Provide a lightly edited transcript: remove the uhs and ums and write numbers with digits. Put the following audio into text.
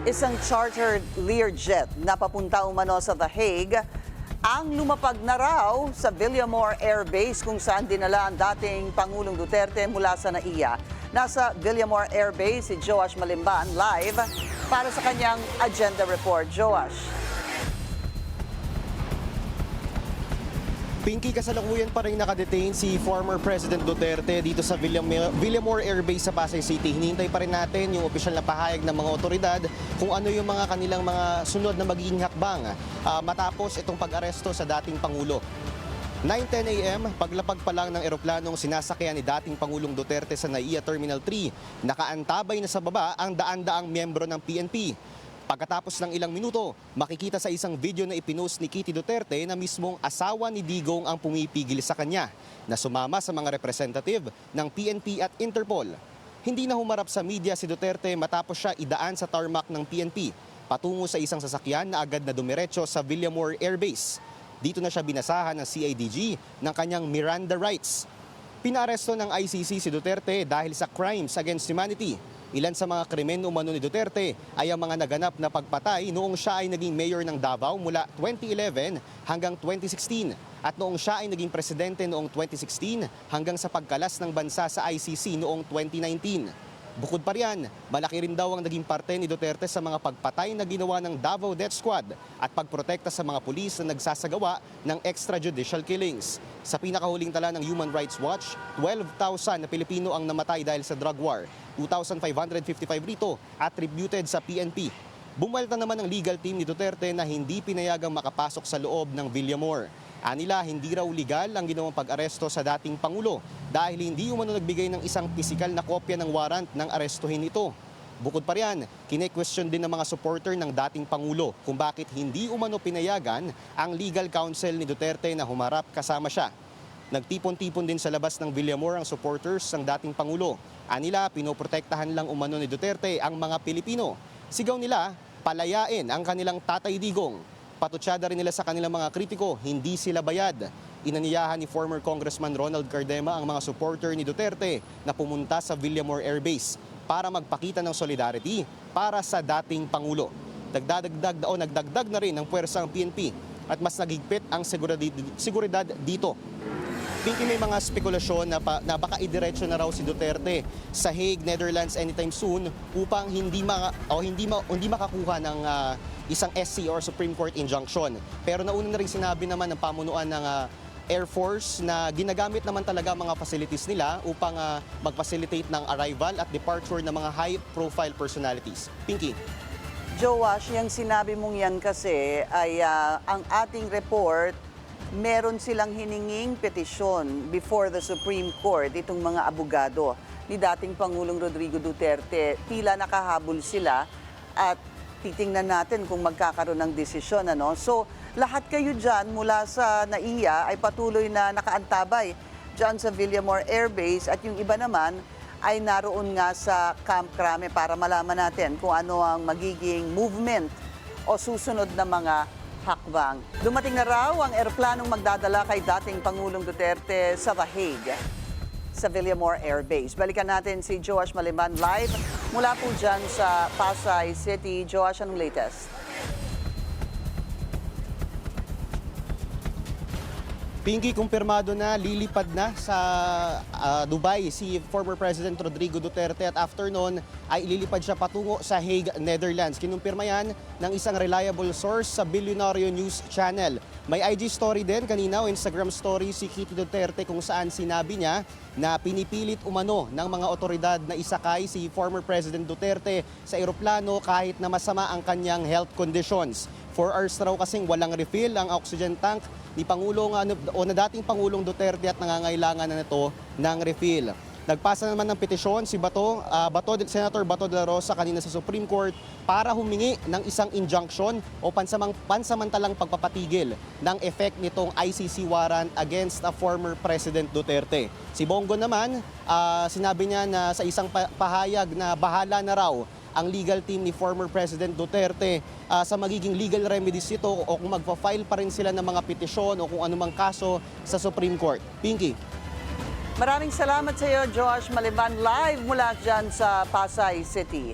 Isang chartered Learjet na papunta umano sa The Hague ang lumapag na raw sa Villamor Air Base kung saan dinala ang dating Pangulong Duterte mula sa NAIA. Nasa Villamor Air Base si Joash Malimban live para sa kanyang agenda report. Joash. Pinky, kasalukuyan pa rin nakadetain si former President Duterte dito sa Villamor Air Base sa Pasay City. Hinihintay pa rin natin yung opisyal na pahayag ng mga otoridad kung ano yung mga kanilang mga sunod na magiging hakbang matapos itong pag-aresto sa dating Pangulo. 9:10 a.m., paglapag pa lang ng eroplanong sinasakyan ni dating Pangulong Duterte sa NAIA Terminal 3, nakaantabay na sa baba ang daan-daang miyembro ng PNP. Pagkatapos ng ilang minuto, makikita sa isang video na ipinost ni Kitty Duterte na mismong asawa ni Digong ang pumipigil sa kanya na sumama sa mga representative ng PNP at Interpol. Hindi na humarap sa media si Duterte matapos siya idaan sa tarmac ng PNP patungo sa isang sasakyan na agad na dumiretso sa Villamor Air Base. Dito na siya binasahan ng CIDG ng kanyang Miranda rights. Pinaaresto ng ICC si Duterte dahil sa crimes against humanity. Ilan sa mga krimen umano ni Duterte ay ang mga naganap na pagpatay noong siya ay naging mayor ng Davao mula 2011 hanggang 2016 at noong siya ay naging presidente noong 2016 hanggang sa pagkalas ng bansa sa ICC noong 2019. Bukod pa riyan, malaki rin daw ang naging parte ni Duterte sa mga pagpatay na ginawa ng Davao Death Squad at pagprotekta sa mga pulis na nagsasagawa ng extrajudicial killings. Sa pinakahuling tala ng Human Rights Watch, 12,000 na Pilipino ang namatay dahil sa drug war. 2,555 rito attributed sa PNP. Bumalta naman ang legal team ni Duterte na hindi pinayagang makapasok sa loob ng Villamor. Anila, hindi raw legal ang ginawang pag-aresto sa dating Pangulo dahil hindi umano nagbigay ng isang pisikal na kopya ng warrant ng arestuhin ito. Bukod pa riyan, kine-question din ng mga supporter ng dating Pangulo kung bakit hindi umano pinayagan ang legal counsel ni Duterte na humarap kasama siya. Nagtipon-tipon din sa labas ng Villamor ang supporters ng dating Pangulo. Anila, pinoprotektahan lang umano ni Duterte ang mga Pilipino. Sigaw nila, palayain ang kanilang Tatay Digong. Patutsada rin nila sa kanilang mga kritiko, hindi sila bayad. Inaniyahan ni former Congressman Ronald Cardema ang mga supporter ni Duterte na pumunta sa Villamor Air Base para magpakita ng solidarity para sa dating Pangulo. Nagdagdag na rin ang puwersa ang PNP at mas nagigpit ang seguridad dito. Pinky, may mga spekulasyon na baka idiretso na raw si Duterte sa Hague, Netherlands anytime soon upang hindi makakuha ng isang SC or Supreme Court injunction. Pero nauna na rin sinabi naman ng pamunuan ng Air Force na ginagamit naman talaga mga facilities nila upang mag-facilitate ng arrival at departure ng mga high-profile personalities. Pinky. Joash, yung sinabi mong yan kasi ay ang ating report, meron silang hininging petisyon before the Supreme Court, itong mga abogado ni dating Pangulong Rodrigo Duterte. Tila nakahabol sila at titingnan natin kung magkakaroon ng desisyon. So, lahat kayo dyan mula sa NAIA ay patuloy na nakaantabay dyan sa Villamor Air Base at yung iba naman ay naroon nga sa Camp Crame para malaman natin kung ano ang magiging movement o susunod na mga hakbang. Dumating na raw ang eroplanong magdadala kay dating Pangulong Duterte sa The Hague, sa Villamor Air Base. Balikan natin si Joash Malimban live mula po dyan sa Pasay City. Joash, anong latest? Pinky, kumpirmado na lilipad na sa Dubai si former President Rodrigo Duterte at after noon ay ililipad siya patungo sa Hague, Netherlands. Kinumpirma yan ng isang reliable source sa Billionario News Channel. May IG story din kanina o Instagram story si Kitty Duterte kung saan sinabi niya na pinipilit umano ng mga otoridad na isakay si former President Duterte sa eroplano kahit na masama ang kanyang health conditions. 4 hours raw kasing walang refill ang oxygen tank ni dating Pangulong Duterte at nangangailangan na nito ng refill. Nagpasa naman ng petisyon si Senator Bato de la Rosa kanina sa Supreme Court para humingi ng isang injunction o pansamantalang pagpapatigil ng effect nitong ICC warrant against a former President Duterte. Si Bongo naman, sinabi niya na sa isang pahayag na bahala na raw ang legal team ni former President Duterte sa magiging legal remedies ito o kung magpa-file pa rin sila ng mga petisyon o kung anumang kaso sa Supreme Court. Pinky. Maraming salamat sa iyo, Joash Malimban, live mula dyan sa Pasay City.